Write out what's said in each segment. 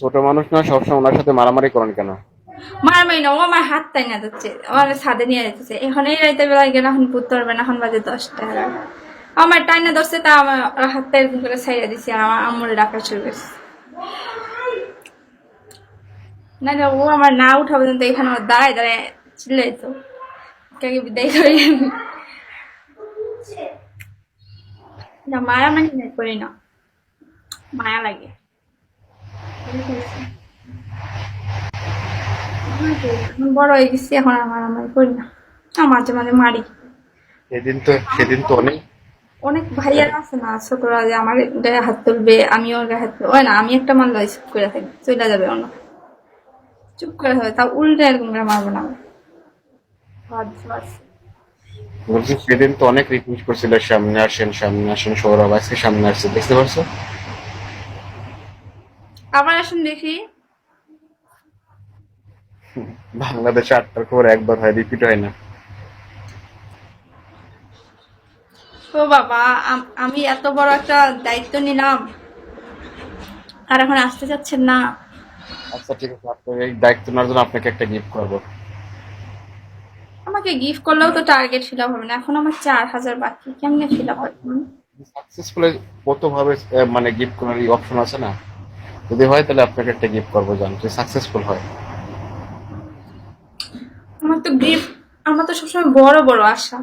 ছোট মানুষ না, সবসময় ওনার সাথে মারামারি করেন কেন? মারামারি না, ও আমার হাত তাই না যাচ্ছে, আমার ছাদে নিয়ে যেতেছে। এখন এই রাইতে বেলায় গেলে এখন বুঝতে পারবে না, এখন বাজে 10টা। আমার টাইনা ধরছে, তা আমার হাতটা এরকম করে ছাইড়া দিছি, আর আমার আম্মুরে ডাকা শুরু করছে। না না, ও আমার না উঠা পর্যন্ত এখানে আমার দাঁড়ায় দাঁড়ায় চিল্লাইতো, কাকে বিদায় করি আমি। না, মারামারি নাই, করি না, মায়া লাগে। এখন বড় হয়ে গেছি, এখন আর মারামারি করি না। মাঝে মাঝে মারি। সেদিন তো অনেক। অনেক ভাইয়ারা আছে না ছোটরা, যে আমার গায়ে হাত তুলবে, আমি ওর গায়ে হাত তুলবো, হয় না, আমি একটা মারলে চুপ করে থাকি, চলে যাবে অন্য, চুপ করে হবে, তা উল্টে এরকম করে মারবো না আমি। বাধ্য আছে। বলছি সেদিন তো অনেক রিকোয়েস্ট করছিল, সামনে আসেন সামনে আসেন, সৌরভ আজকে সামনে আসছে, দেখতে পারছো? আবার আসুন দেখি। বাংলাদেশে 8টার খবর একবার হয়, রিপিট হয় না। ও বাবা, আমি এত বড় একটা দায়িত্ব নিলাম, আর এখন আসতে চাচ্ছেন না? আচ্ছা ঠিক আছে, আপনার এই দায়িত্ব নেওয়ার জন্য আপনাকে একটা গিফট করবো। আমাকে গিফট করলেও তো টার্গেট ফিল আপ হবে না, এখন আমার 4,000 বাকি, কেমনে ফিল আপ হবে? সাকসেসফুল কত ভাবে মানে গিফট করার অপশন আছে না? যদি হয় তাহলে আপনাকে একটা গিফট করবো, জান, যদি সাকসেসফুল হয়। আমার তো গিফট, আমার তো সবসময় বড় বড় আশা,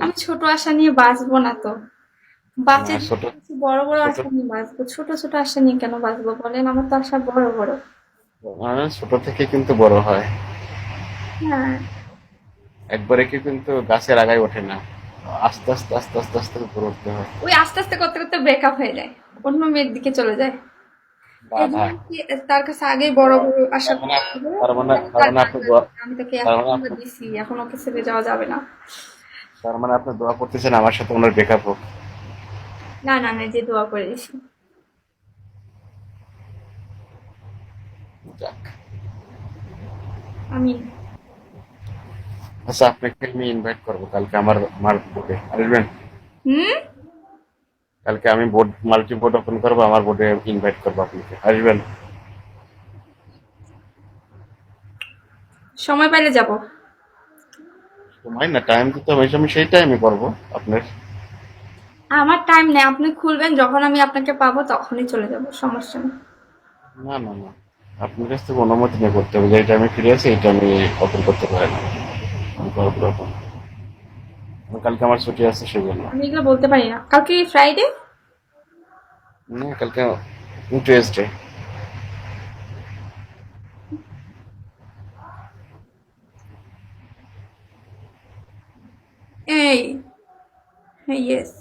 আমি ছোট আশা নিয়ে বাঁচবো না তো। না, বাঁচে ছোট কিছু বড় বড় ছোট আশা নিয়ে বাঁচবো, ছোট ছোট আশা নিয়ে কেন বাঁচবো বলেন? আমার তো আশা বড় বড়। ছোট থেকে কিন্তু বড় হয়। হ্যাঁ। একবারে কি কিন্তু গাছের আগায় ওঠে না, আস্তে আস্তে আস্তে আস্তে আস্তে উপরে উঠতে হয়। ওই আস্তে আস্তে করতে করতে ব্রেকআপ হয়ে যায়, অন্য মেয়ের দিকে চলে যায়। এই বাধা। জন্য কি তার কাছে আগেই বড় বড় আশা তার মানে করতে হবে। তার মানে তার তার মানে আপনি টাকা দোয়া আমি তাকে তার এখন মানে আপনি দিছি, এখন ওকে ছেড়ে যাওয়া যাবে না। তার মানে আপনি দোয়া করতেছেন আমার সাথে ওনার ব্রেকআপ হোক। না না না, যে দোয়া করে দিছি। যাক। আমি। আচ্ছা, আপনাকে আমি ইনভাইট করবো কালকে আমার আমার বোর্ডে আসবেন? হুম। কালকে আমি বোর্ড মাল্টি বোর্ড ওপেন করবো, আমার বোর্ডে ইনভাইট করবো, আপনাকে আসবেন? সময় পাইলে যাব। সময় না, টাইম দিতে হবে, আমি সেই টাইমে করবো আপনার। আমার টাইম নেই, আপনি খুলবেন যখন আমি আপনাকে পাবো তখনই চলে যাব, সমস্যা নেই। না না না, আপনার কাছ থেকে অনুমতি নিয়ে করতে হবে, যে টাইমে ফিরে আছি এই টাইমে ওপেন করতে পারেন। আমি করবো open। কালকে আমার ছুটি আছে সেজন্য। আমি এগুলো বলতে পারি না। কালকে ফ্রাইডে। না, কালকে টুয়েসডে। এই, ইয়েস,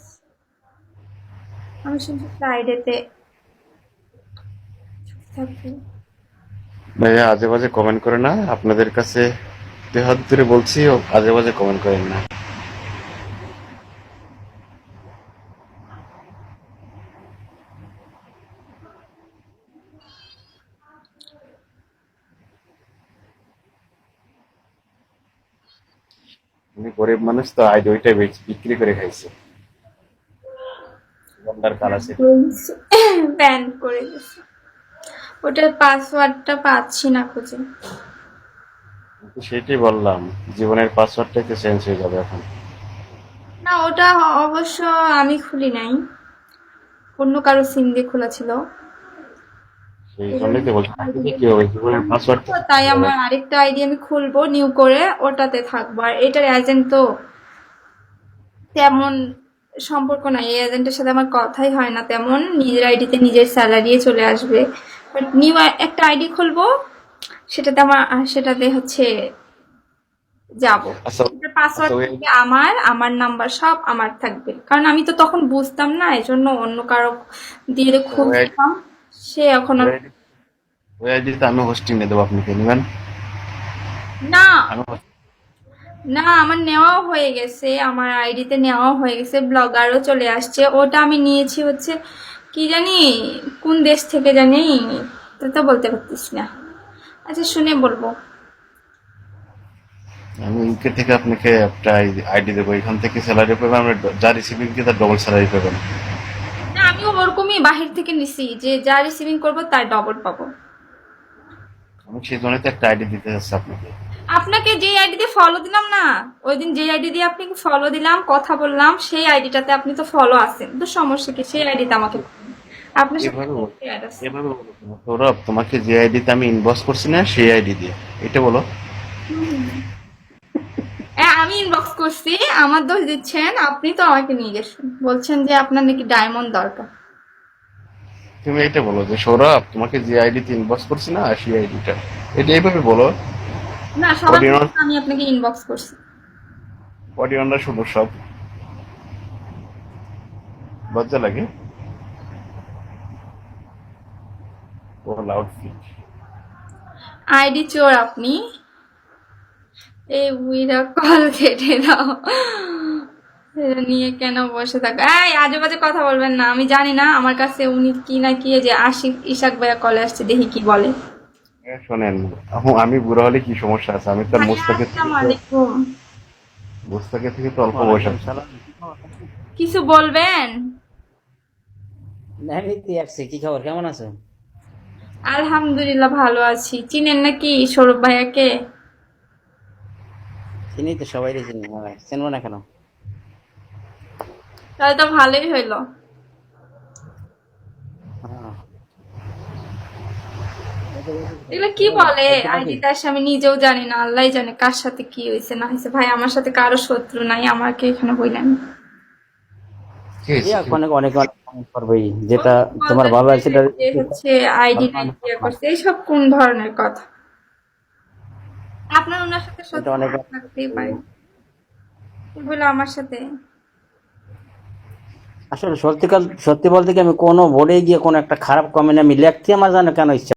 আমি শুনছি ফ্রাইডেতে থাকবো। ভাইয়া আজে বাজে কমেন্ট করে না, আপনাদের কাছে 2 হাত ধরে বলছি, ও আজে বাজে কমেন্ট করেন না। উনি গরিব মানুষ তো, আজ ওইটাই বিক্রি করে খাইছে, গন্ডার কাল আছে। ব্যান করে দিছে, ওটার পাসওয়ার্ডটা পাচ্ছি না খুঁজে। কিন্তু সেটাই বললাম, জীবনের পাসওয়ার্ডটাই তো চেঞ্জ হয়ে যাবে এখন। না, ওটা অবশ্য আমি খুলি নাই, অন্য কারো সিম দিয়ে খোলা ছিল। সেই এই জন্য জন্যই তো বলছি, ID তাহলে দিয়ে কি হবে, জীবনের পাসওয়ার্ড তো তো, চেঞ্জ তাই হয়ে যাবে। আমার আরেকটা আইডি আমি খুলবো নিউ করে, ওটাতে থাকবো। আর এটার এজেন্ট তো তেমন সম্পর্ক নাই, এই এজেন্টের সাথে আমার কথাই হয় না তেমন, নিজের আইডিতে নিজের স্যালারি চলে আসবে। বাট নিউ একটা আইডি খুলবো, সেটাতে আমার, সেটাতে হচ্ছে যাব। আচ্ছা। এটার আচ্ছা পাসওয়ার্ড ওই থাকবে আমার, আমার নাম্বার সব আমার থাকবে, কারণ আমি তো তখন বুঝতাম না, এই জন্য অন্য কারো দিয়ে আচ্ছা, খুলছিলাম। সে এখন ওই আইডি ওই আইডিতে আমি হোস্টিং নিয়ে দেবো, আপনি কি নেবেন? না আমি না, আমার নেওয়াও হয়ে গেছে, আমার আইডিতে নেওয়াও হয়ে গেছে, ব্লগারও চলে আসছে। ওটা আমি নিয়েছি হচ্ছে কি জানি কোন দেশ থেকে জানি, তা তো বলতে পারতিস না। আচ্ছা, শুনে বলবো। আমি ইউকে থেকে আপনাকে একটা আইডি দেবো, এখান থেকে স্যালারি পাবেন, আমরা যা রিসিভিং কি তার ডবল স্যালারি পাবেন। না, আমিও ওরকমই বাহির থেকে নিছি যে যা রিসিভিং করবো তার ডবল পাবো। আমি সেই জন্য তো একটা আইডি দিতে চাচ্ছি আপনাকে। আপনাকে যে আইডিতে ফলো দিলাম না, ওই দিন যে আইডি দিয়ে আপনাকে ফলো দিলাম, কথা বললাম, সেই আইডিটাতে আপনি তো ফলো আছেন, তো সমস্যা কি? সেই আইডিতে আমাকে আপনার সাথে এভাবে বলো, add আছে। এভাবে বলো কেন? সৌরভ, তোমাকে যে আইডিতে আমি ইনবক্স করছি না সেই আইডি দিয়ে, এটা বলো। আমি ইনবক্স করছি, আমার দোষ দিচ্ছেন, আপনি তো আমাকে নিয়ে গেছেন, বলছেন যে আপনার নাকি ডায়মন্ড দরকার। তুমি এটা বলো যে সৌরভ, তোমাকে যে আইডিতে ইনবক্স করছি না সেই আইডিটা, এটা এইভাবে বলো। না, সবার অডিও প্রথমে আমি আপনাকে ইনবক্স করছি। অডিওনরা শুনো সব, লজ্জা লাগে। ও লাউড ফিট। আইডি চোর আপনি, এই বুইরা কল কেটে দাও, এটা নিয়ে কেন বসে থাকো? এই আজে বাজে কথা বলবেন না, আমি জানি না। আমার কাছে উনি কি না কি যে আশিক ইশাক ভাইয়া কলে আসছে, দেখি কি বলে। শোনেন, আমি বুড়ো হলে কি সমস্যা আছে? আমি তো আর ভাইয়া, মুস্তাকের থেকে আসসালামু আলাইকুম। অল্প বয়স ওয়ালাইকুম আছে। সালাম। কিছু বলবেন? এমনিতে আসছি, কি খবর, কেমন আছো? আলহামদুলিল্লাহ ভালো আছি। চিনেন নাকি সৌরভ ভাইয়াকে? চিনি তো, সবাই চিনি, চিনবো না কেন? তাহলে তো ভালোই হইলো। হ্যাঁ। এগুলো কি বলে হয়েছে নাকি? আইডিটা? আমি নিজেও জানি না, আল্লাহ জানে কার সাথে কি হয়েছে না হয়েছে। ভাই, আমার সাথে কারো শত্রু নাই, আমাকে এখানে বললেন। কি হয়েছে? অনেক অনেক অনেক comment করবেই, যেটা তোমার ভালো আছে সেটা যে হচ্ছে আইডি নাই ইয়ে করছে, এইসব কোন ধরনের কথা? আপনার ওনার সাথে এটা শত্রু অনেক থাকতেই পারে, এগুলো আমার সাথে। আসলে সত্যি বলতে কি, আমি কোনো বোর্ডে গিয়ে কোনো একটা খারাপ কমেন্ট আমি লিখতে আমার জানো কেন ইচ্ছা